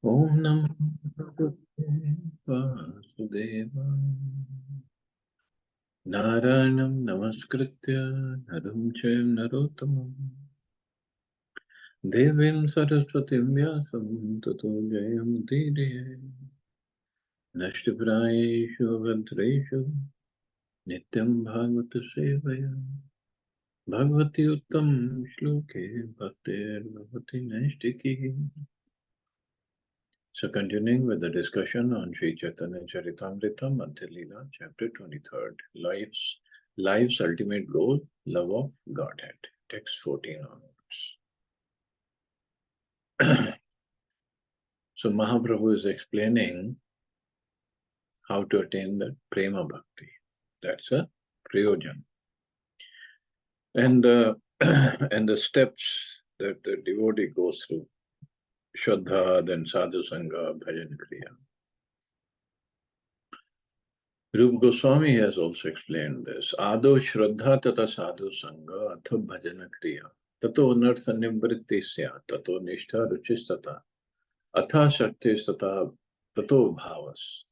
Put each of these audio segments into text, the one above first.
Om Namo Bhagavate Vasudevaya. Narayanam Namaskritya Naram Chaiv Narottamam Devim Saraswatim Vyasam Tato Jayam Diriye Nashtiprayeshu Bhadreshu Nityam Bhagavata Sevaya Bhagavati Uttam Shloke Bhaktir Bhagavati Naistiki. So continuing with the discussion on Sri Chaitanya Charitamrita, Madhya Lila, chapter 23rd, Life's Ultimate Goal, Love of Godhead, text 14 onwards. So Mahaprabhu is explaining how to attain the Prema Bhakti. That's a Prayojan. And and the steps that the devotee goes through, Shraddha, then Sadhu Sangha, Bhajan Kriya. Rupa Goswami has also explained this. Ado Shraddha Tata Sadhu Sangha Atha Bhajana Kriya Tato Anartha Nivritti Sya Tato Nishtha Ruchis Tata Atha Shaktis Tata Tato Bhavas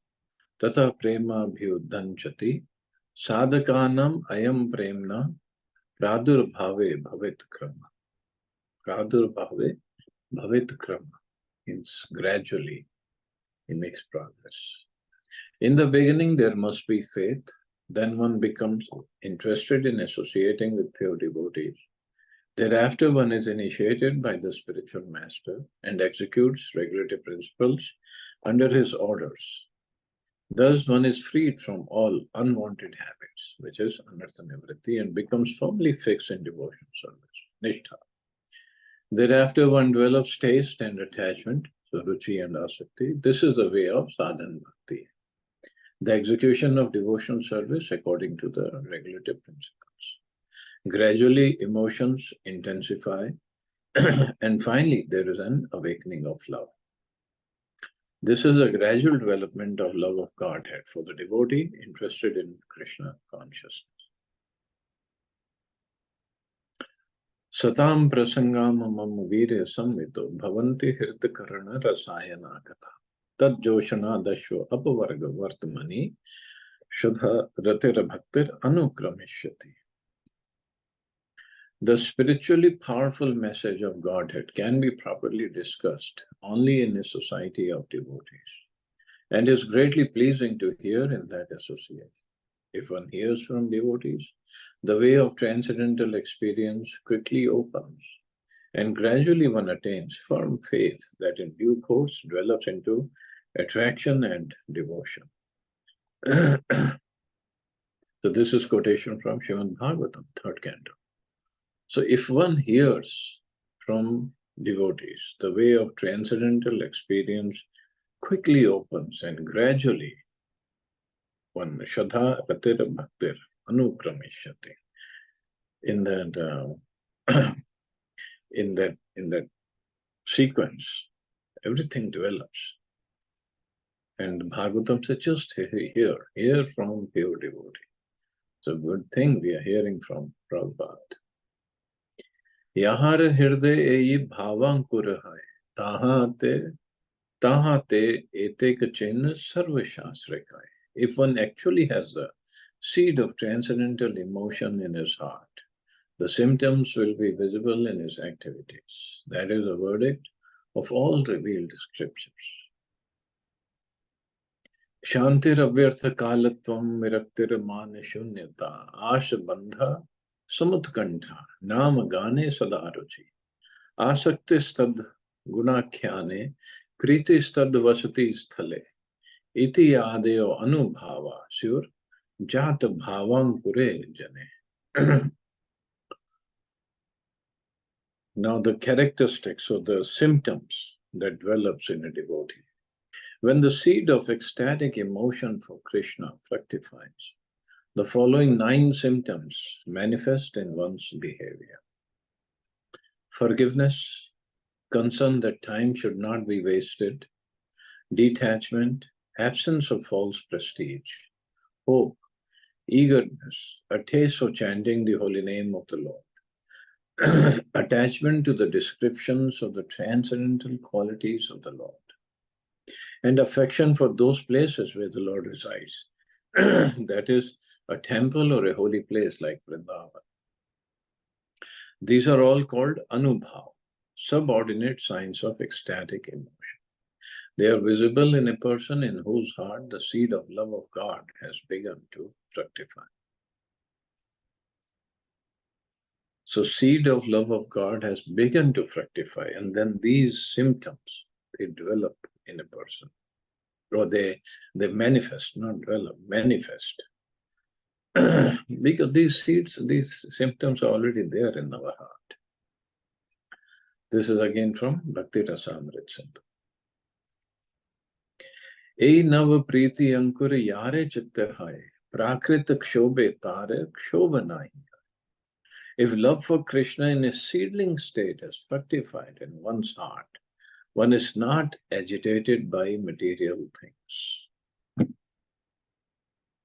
Tata Prema Bhyudhanchati Sadhakanam Ayam Premna Pradurbhave Bhavet Krama. Pradurbhave Bhavet Krama means gradually he makes progress. In the beginning, there must be faith. Then one becomes interested in associating with pure devotees. Thereafter, one is initiated by the spiritual master and executes regulative principles under his orders. Thus, one is freed from all unwanted habits, which is anartha nivritti, and becomes firmly fixed in devotion service, nishtha. Thereafter, one develops taste and attachment, so ruchi and asakti. This is the way of sadhana bhakti, the execution of devotional service according to the regulative principles. Gradually, emotions intensify, and finally, there is an awakening of love. This is a gradual development of love of Godhead for the devotee interested in Krishna consciousness. Satam prasangam mam virya samvito bhavanti hirtakarana rasayana katha. Tad joshana dashva apavarga vartamani shudha ratira bhaktir anukramishati. The spiritually powerful message of Godhead can be properly discussed only in a society of devotees, and is greatly pleasing to hear in that association. If one hears from devotees, the way of transcendental experience quickly opens, and gradually one attains firm faith that in due course develops into attraction and devotion. So this is quotation from Srimad Bhagavatam, third canto. So if one hears from devotees, the way of transcendental experience quickly opens, and gradually one Shadha Ratir Bhaktir Anukramishati. In that in that sequence, everything develops. And Bhagavatam says, just hear from pure devotee. It's a good thing we are hearing from Prabhupada. Yahar hirde eyi bhavankur hai, tahate etek chinna sarva shasrikai. If one actually has a seed of transcendental emotion in his heart, the symptoms will be visible in his activities. That is a verdict of all revealed scriptures. Shantir avyartha kalatvam viraktir man shunyata asha bandha samutkantha nama gane sadaruchi asakti stad gunakhyane priti stad vasati sthale iti adeo anubhava sur jat bhavam pure jane. Now the characteristics or the symptoms that develops in a devotee. When the seed of ecstatic emotion for Krishna fructifies, the following 9 symptoms manifest in one's behavior. Forgiveness, concern that time should not be wasted, detachment, absence of false prestige, hope, eagerness, a taste for chanting the holy name of the Lord, attachment to the descriptions of the transcendental qualities of the Lord, and affection for those places where the Lord resides. That is a temple or a holy place like Vrindavan. These are all called anubhav, subordinate signs of ecstatic emotion. They are visible in a person in whose heart the seed of love of God has begun to fructify. So seed of love of God has begun to fructify, and then these symptoms, they develop in a person. Or they manifest, not develop, manifest. Because these seeds, these symptoms are already there in our heart. This is again from Bhakti Rasamrit Sindhu. Ei nav priti ankur yare chitte hai, prakrit kshobe tare kshoba nahi. If love for Krishna in a seedling state has fructified in one's heart, one is not agitated by material things.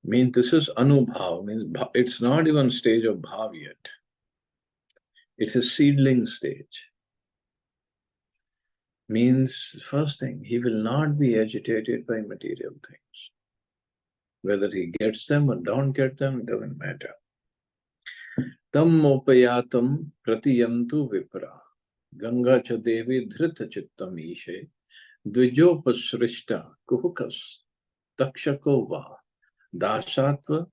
Means this is anubhav, means it's not even stage of bhav yet. It's a seedling stage. Means, first thing, he will not be agitated by material things. Whether he gets them or don't get them, it doesn't matter. Tam mopayatam pratiyantu vipra, Ganga cha devi dhrita chittam ishe, dvijopasrishta kuhukas takshako va, dasatva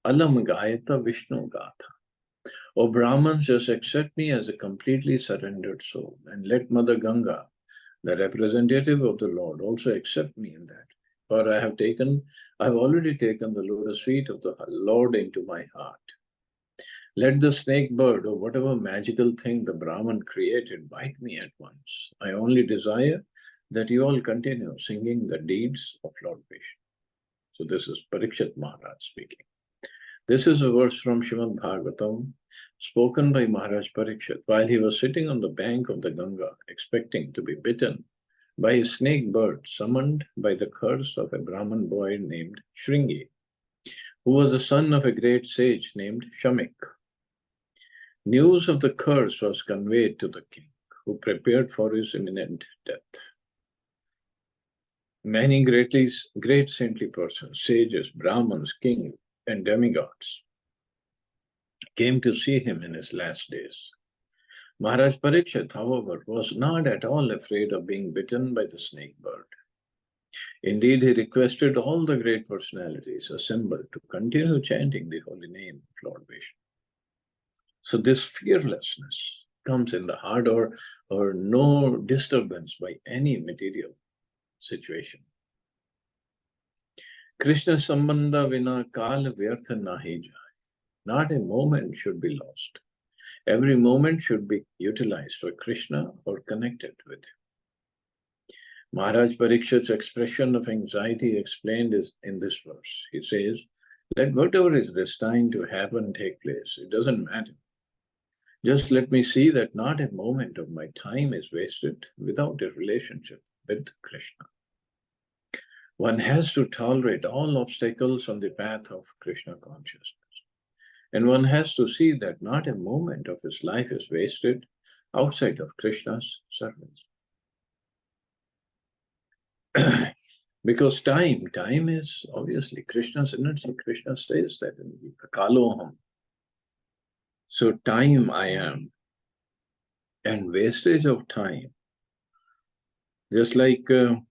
alam gayata Vishnu gatha. O Brahmans, just accept me as a completely surrendered soul, and let Mother Ganga, the representative of the Lord, also accept me in that. For I have already taken the lotus feet of the Lord into my heart. Let the snake bird or whatever magical thing the Brahman created bite me at once. I only desire that you all continue singing the deeds of Lord Vishnu. So this is Parikshit Maharaj speaking. This is a verse from Srimad Bhagavatam, spoken by Maharaj Parikshit while he was sitting on the bank of the Ganga, expecting to be bitten by a snake bird summoned by the curse of a Brahman boy named Shringi, who was the son of a great sage named Shamik. News of the curse was conveyed to the king, who prepared for his imminent death. Many great saintly persons, sages, Brahmins, kings, and demigods came to see him in his last days. Maharaj Parikshit, however, was not at all afraid of being bitten by the snake bird. Indeed, he requested all the great personalities assembled to continue chanting the holy name of Lord Vishnu. So this fearlessness comes in the heart, or no disturbance by any material situation. Krishna sambandha vina kala vyartha nahi jai. Not a moment should be lost. Every moment should be utilized for Krishna or connected with him. Maharaj Parikshit's expression of anxiety explained is in this verse. He says, let whatever is destined to happen take place. It doesn't matter. Just let me see that not a moment of my time is wasted without a relationship with Krishna. One has to tolerate all obstacles on the path of Krishna consciousness. And one has to see that not a moment of his life is wasted outside of Krishna's service. Because time is obviously Krishna's energy. Krishna says that in Kaloham. So time I am. And wastage of time. Just like if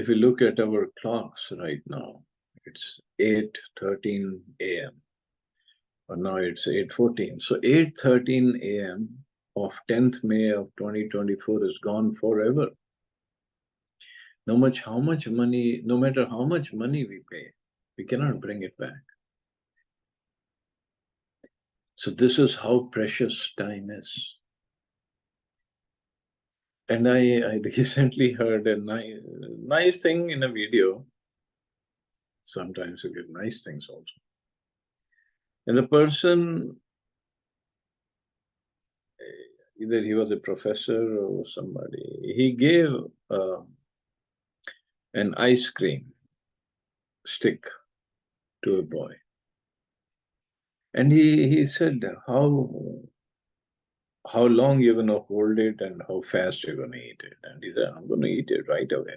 you look at our clocks right now, it's 8:13 a.m. Or now it's 8:14. So 8:13 a.m. of 10th May of 2024 is gone forever. No matter how much money we pay, we cannot bring it back. So this is how precious time is. And I recently heard a nice thing in a video. Sometimes you get nice things also. And the person, either he was a professor or somebody, he gave an ice cream stick to a boy. And he said, how how long you're going to hold it and how fast you're going to eat it. And he said, I'm going to eat it right away.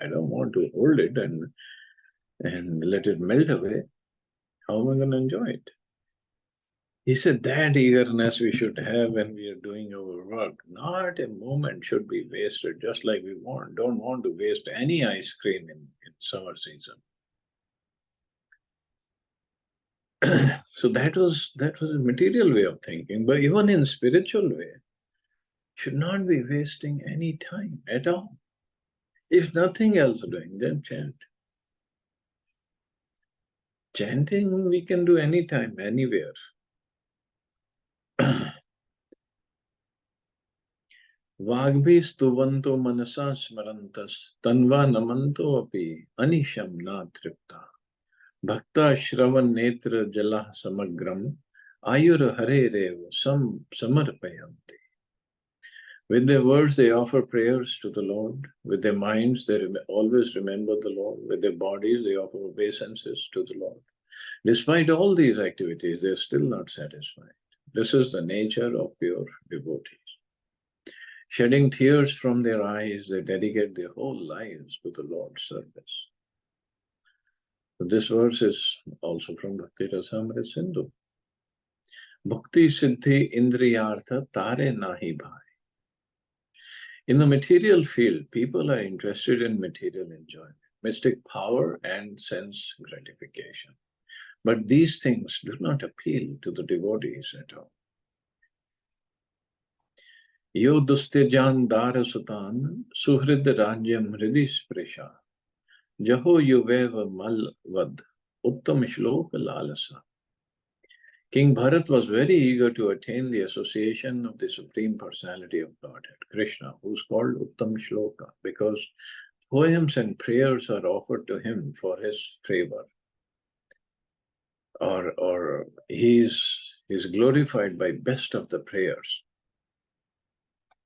I don't want to hold it and let it melt away. How am I going to enjoy it? He said that eagerness we should have when we are doing our work. Not a moment should be wasted, just like we don't want to waste any ice cream in summer season. So that was a material way of thinking, but even in spiritual way, should not be wasting any time at all. If nothing else doing, then chant. Chanting we can do anytime, anywhere. Vagbhi stuvanto manasa smarantas tanva namanto api anisham na tripta. Bhakta shravan netra jalah samagram ayur hare rev samarpayanti. With their words, they offer prayers to the Lord. With their minds, they always remember the Lord. With their bodies, they offer obeisances to the Lord. Despite all these activities, they are still not satisfied. This is the nature of pure devotees. Shedding tears from their eyes, they dedicate their whole lives to the Lord's service. This verse is also from Bhakti Rasamrita Sindhu. Bhakti Siddhi Indriyartha Tare Nahi Bhai. In the material field, people are interested in material enjoyment, mystic power, and sense gratification. But these things do not appeal to the devotees at all. Yo dustejan darasutan suhrid rajyam hridi sprisha jaho yuveva malvad uttam shlok lalasa. King Bharat was very eager to attain the association of the Supreme Personality of Godhead, Krishna, who's called Uttam Shloka, because poems and prayers are offered to him for his favor. Or he's glorified by best of the prayers.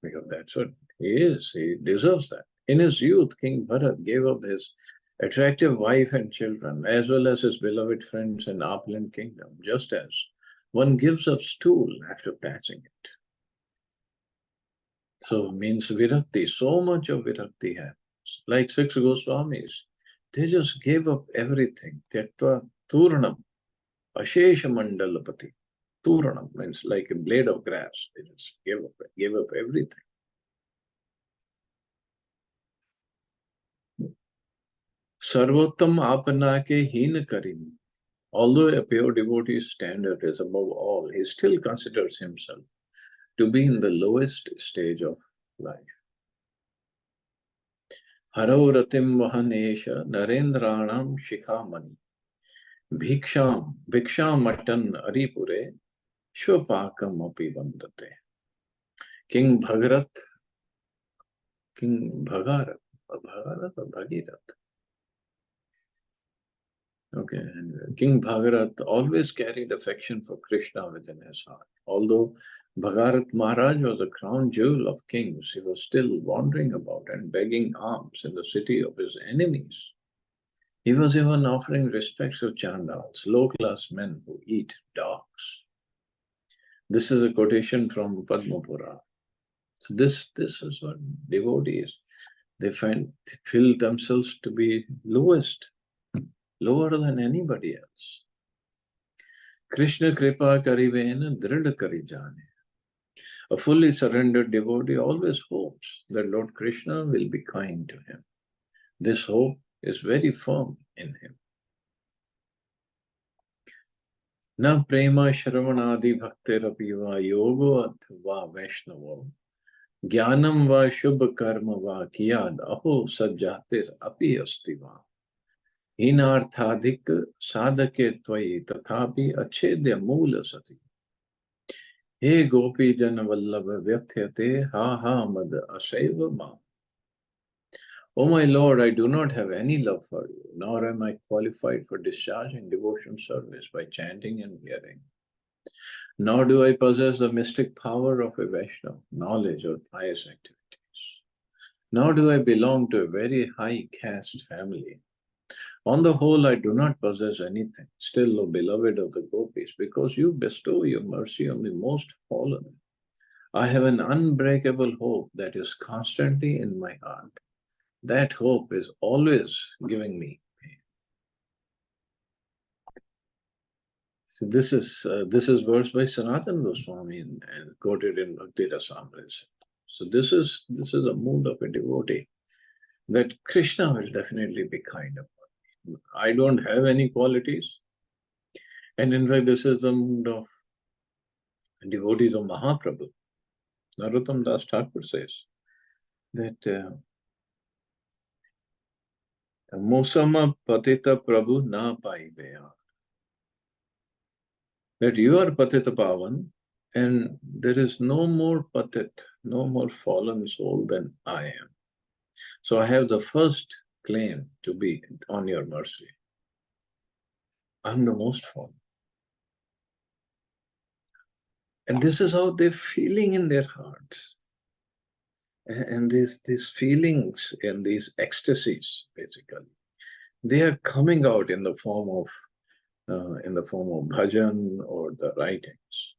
Because that's what he is. He deserves that. In his youth, King Bharat gave up his attractive wife and children, as well as his beloved friends and opulent kingdom, just as one gives up stool after patching it. So means virakti, so much of virakti happens. Like 6 Goswamis, they just gave up everything. Tyaktva Turnam, Ashesha Mandalapati. Turnam means like a blade of grass. They just gave up everything. Sarvottam apana ke heen karim. Although a pure devotee's standard is above all, he still considers himself to be in the lowest stage of life. Haro ratim vahanesha narendranam shikhamani. Bhiksham matan aripure shvapakam api vandate. King Bhagarat or Bhagirath. Okay, and King Bhagarat always carried affection for Krishna within his heart. Although Bhagarat Maharaj was the crown jewel of kings, he was still wandering about and begging alms in the city of his enemies. He was even offering respects to Chandals, low-class men who eat dogs. This is a quotation from Padma Purana. So this is what devotees, they feel themselves to be lowest, lower than anybody else. Krishna kripa karivena dhrida kari jane. A fully surrendered devotee always hopes that Lord Krishna will be kind to him. This hope is very firm in him. Na prema shravanadi bhakterapi va yogo athva vaishnavo jnanam va shubha karma va kiyad aho sajjatir api asti va. Hinarthadik sadhake tvayi tathapi achedya moola sati. He gopi jana vallabha vyathyate ha ha mad asaiva ma. O my Lord, I do not have any love for you, nor am I qualified for discharging devotion service by chanting and hearing. Nor do I possess the mystic power of a Vaishnava, knowledge or pious activities. Nor do I belong to a very high caste family. On the whole, I do not possess anything. Still, O beloved of the gopis, because you bestow your mercy on the most fallen, I have an unbreakable hope that is constantly in my heart. That hope is always giving me pain. So this is verse by Sanatana Goswami and quoted in Bhakti Rasamrita. So this is a mood of a devotee that Krishna will definitely be kind upon me. I don't have any qualities, and in fact, this is the mood of devotees of Mahaprabhu. Narottam Das Thakur says that Mosama Patita Prabhu na paiveya. That you are Patita Pavan, and there is no more Patit, no more fallen soul than I am. So I have the first claim to be on your mercy. I'm the most fallen. And this is how they're feeling in their hearts. And these feelings and these ecstasies, basically, they are coming out in the form of bhajan or the writings.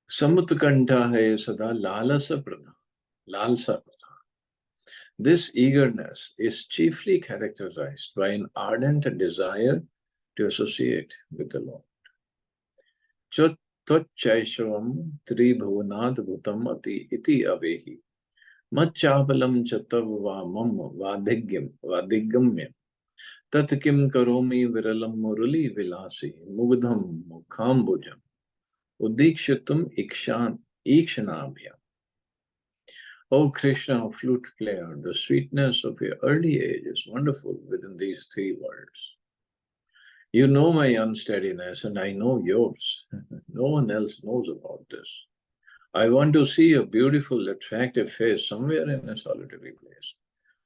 Samutkanta hai sada lalasa pradha, lalsa pradha. This eagerness is chiefly characterized by an ardent desire to associate with the Lord. Tvachaishvam tribhuvanadbhutam ati iti avehi macchabalam chatav vamam vadigamyam tat kim karomi viralam murali vilasi mugdham mukhambujam udikshitum ikshanabhyam. O Krishna, flute player, the sweetness of your early age is wonderful within these three words. You know my unsteadiness and I know yours. No one else knows about this. I want to see a beautiful, attractive face somewhere in a solitary place.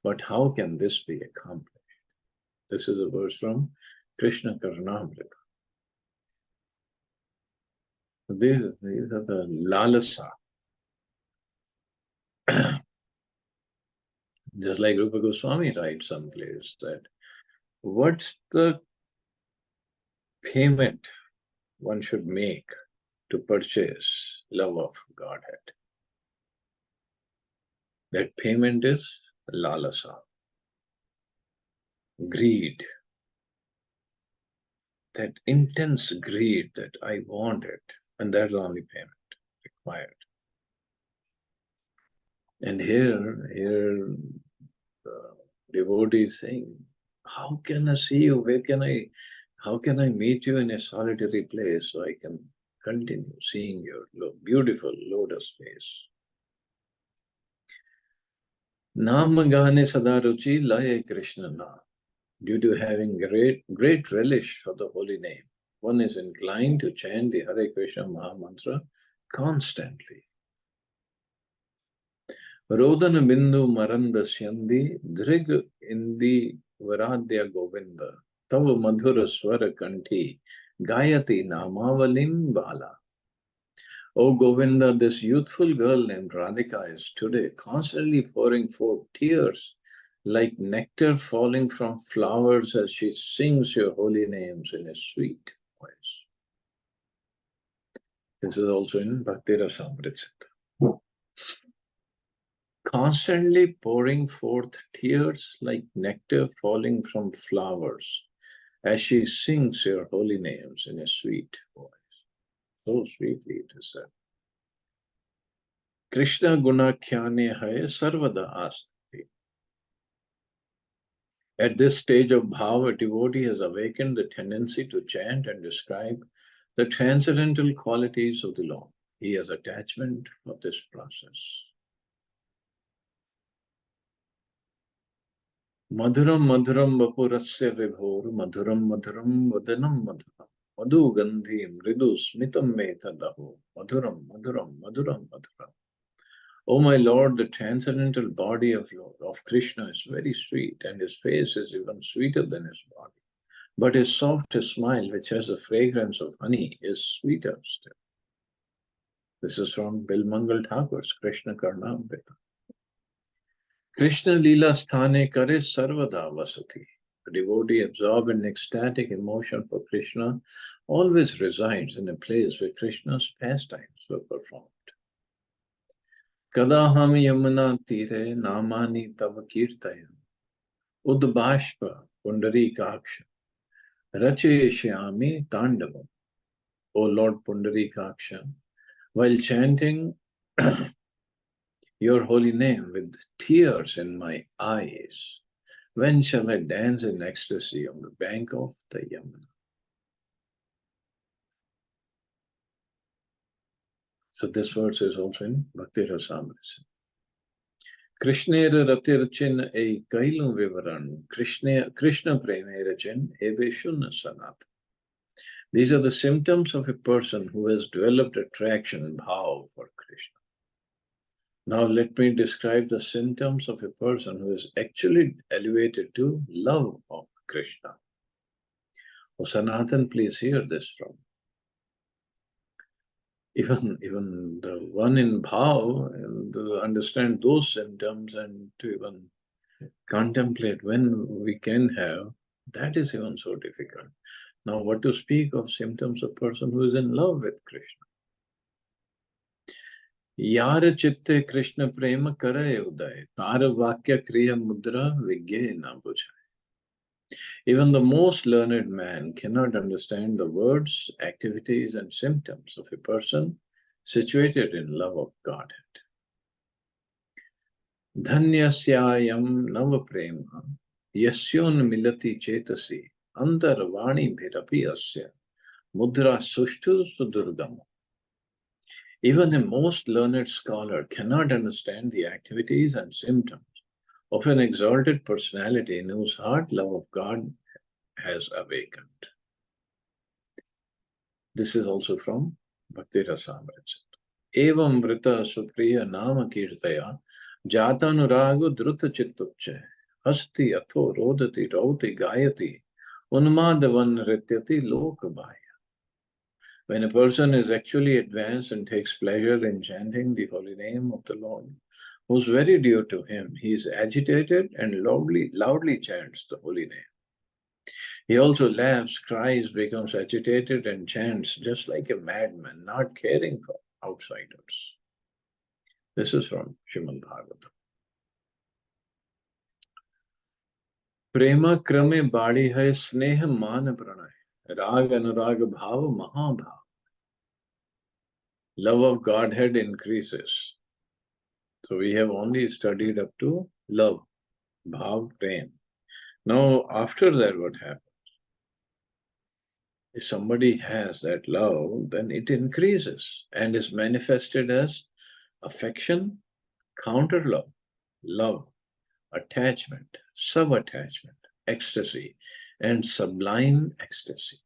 But how can this be accomplished? This is a verse from Krishna Karnamrita. These are the lalasa. Just like Rupa Goswami writes someplace that what's the payment one should make to purchase love of Godhead? That payment is lalasa, greed, that intense greed that I want it, and that's the only payment required. And here devotee is saying, how can I see you? How can I meet you in a solitary place so I can continue seeing your beautiful lotus face? Namagane Sadaruchi Laye Krishna Na. Due to having great relish for the holy name, one is inclined to chant the Hare Krishna Mahamantra constantly. Rodana Bindu Maranda Syandi Drig Indi Varadya Govinda Tava Madhura Swara Kanti Gayati Namavalim Bala. O Govinda, this youthful girl named Radhika is today constantly pouring forth tears like nectar falling from flowers as she sings your holy names in a sweet voice. This is also in Bhakti Rasamrita. Constantly pouring forth tears like nectar falling from flowers as she sings your holy names in a sweet voice. So sweetly it is said. Krishna guna khyane hai sarvada asati. At this stage of bhava, a devotee has awakened the tendency to chant and describe the transcendental qualities of the Lord. He has attachment for this process. Madhuram madhuram vapurasya vibhor, madhuram madhuram vadanam madhuram, madhu gandhi mridu smitam me tadaho, madhuram madhuram madhuram madhuram. O my Lord, the transcendental body of Krishna is very sweet, and his face is even sweeter than his body. But his soft smile, which has the fragrance of honey, is sweeter still. This is from Bilmangal Thakur's Krishna Karnamrita. Krishna Lila Sthane Kare Sarvada Vasati. A devotee absorbed in ecstatic emotion for Krishna always resides in a place where Krishna's pastimes were performed. Kadaham yamuna tire namani tava kirtayam udbashpa pundarikaksha racheshyami tandavam. O Lord Pundarikaksha, while chanting your holy name with tears in my eyes, when shall I dance in ecstasy on the bank of the Yamuna? So this verse is also in Bhakti Rasamrita. Krishnera ratirchin e kailum vivaran, Krishna premerachin ebe shunna sanat. These are the symptoms of a person who has developed attraction and bhav for Krishna. Now let me describe the symptoms of a person who is actually elevated to love of Krishna. Oh, Sanatan, please hear this from. Even the one in bhav, and to understand those symptoms and to even contemplate when we can have, that is even so difficult. Now, what to speak of symptoms of a person who is in love with Krishna? Yara chitte Krishna prema kare uday, tara vakya kriya mudra vigye na bujhay. Even the most learned man cannot understand the words, activities, and symptoms of a person situated in love of Godhead. Dhanyasyayam navaprema yasyon milati chetasi antarvani bhirapi asya mudra sushtu sudurgam. Even a most learned scholar cannot understand the activities and symptoms of an exalted personality in whose heart love of God has awakened. This is also from Bhakti Rasamrita. Evam vrita supriya nama kirtaya jatanurago druta chittupche hasti atho rodati rauti gayati unmadavan rityati lokabhaya. When a person is actually advanced and takes pleasure in chanting the holy name of the Lord, who is very dear to him, he is agitated and loudly chants the holy name. He also laughs, cries, becomes agitated, and chants just like a madman, not caring for outsiders. This is from Srimad Bhagavatam. Prema krame badi hai sneha man pranay, rag anurag bhav mahabhav. Love of Godhead increases. So we have only studied up to love, bhav, prem. Now after that what happens? If somebody has that love, then it increases and is manifested as affection, counter love, love, attachment, sub-attachment, ecstasy, and sublime ecstasy.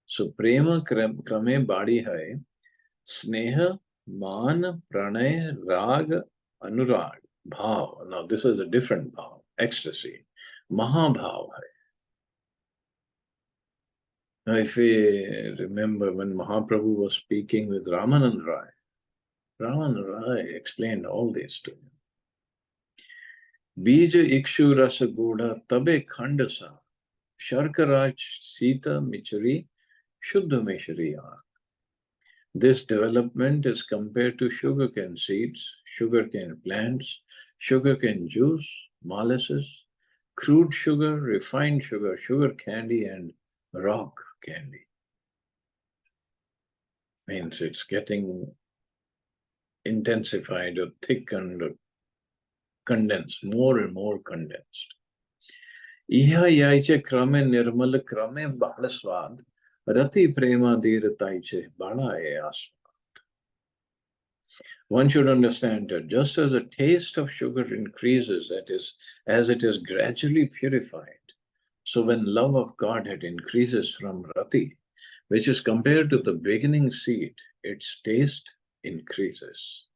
So prema krame badi hai, sneha, man, pranay, rag, anurag, bhav. Now this is a different bhav, ecstasy, mahabhav hai. Now if we remember when Mahaprabhu was speaking with Ramanand Rai, Ramanand Rai explained all this to him. Bija ikshu rasa goda tabe khandasa, sharkaraj sita michari shuddha meshari. This development is compared to sugarcane seeds, sugarcane plants, sugarcane juice, molasses, crude sugar, refined sugar, sugar candy, and rock candy. Means it's getting intensified or thickened or condensed, more and more condensed. Iha yaiche krame nirmal krame balaswad, rati prema dirtaiche balaye aswad. One should understand that just as the taste of sugar increases, as it is gradually purified, so when love of Godhead increases from rati, which is compared to the beginning seed, its taste increases.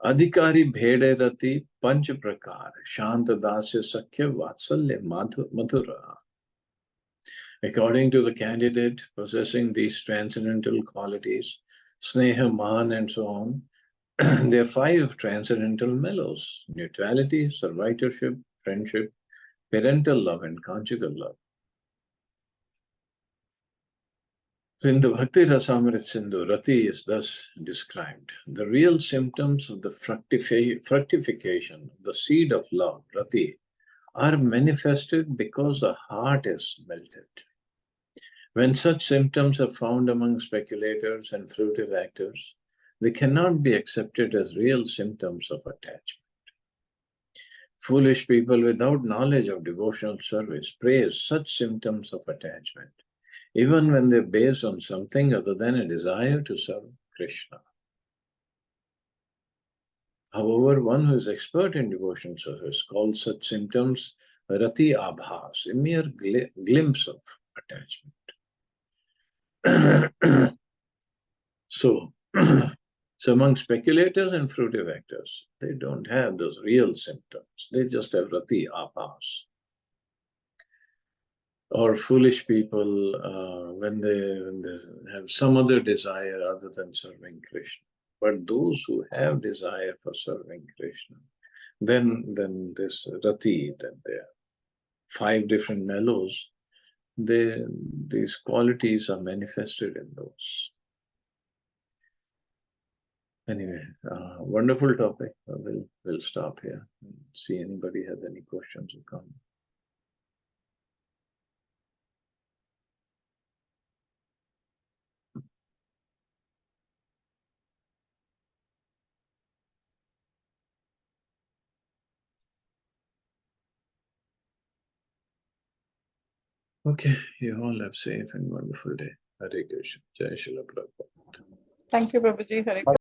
Adhikari bhede rati panch prakar, shanta dasya sakya vatsalya madhura. According to the candidate possessing these transcendental qualities, sneha, man, and so on, there are 5 transcendental mellows: neutrality, servitorship, friendship, parental love and conjugal love. So in the Bhakti Rasamrit Sindhu, Rati is thus described. The real symptoms of the fructification, the seed of love, Rati, are manifested because the heart is melted. When such symptoms are found among speculators and fruitive actors, they cannot be accepted as real symptoms of attachment. Foolish people without knowledge of devotional service praise such symptoms of attachment, even when they're based on something other than a desire to serve Krishna. However, one who is expert in devotional service calls such symptoms Rati Abhas, a mere glimpse of attachment. So, so among speculators and fruitive actors, they don't have those real symptoms. They just have Rati Abhas. Or foolish people when they have some other desire other than serving Krishna. But those who have desire for serving Krishna, then this Rati, then there are 5 different mellows, these qualities are manifested in those. Anyway, wonderful topic. We'll stop here and see anybody has any questions or comments. Okay, you all have safe and wonderful day. Hare Krishna. Jai Srila Prabhupada. Thank you, Prabhuji. Hare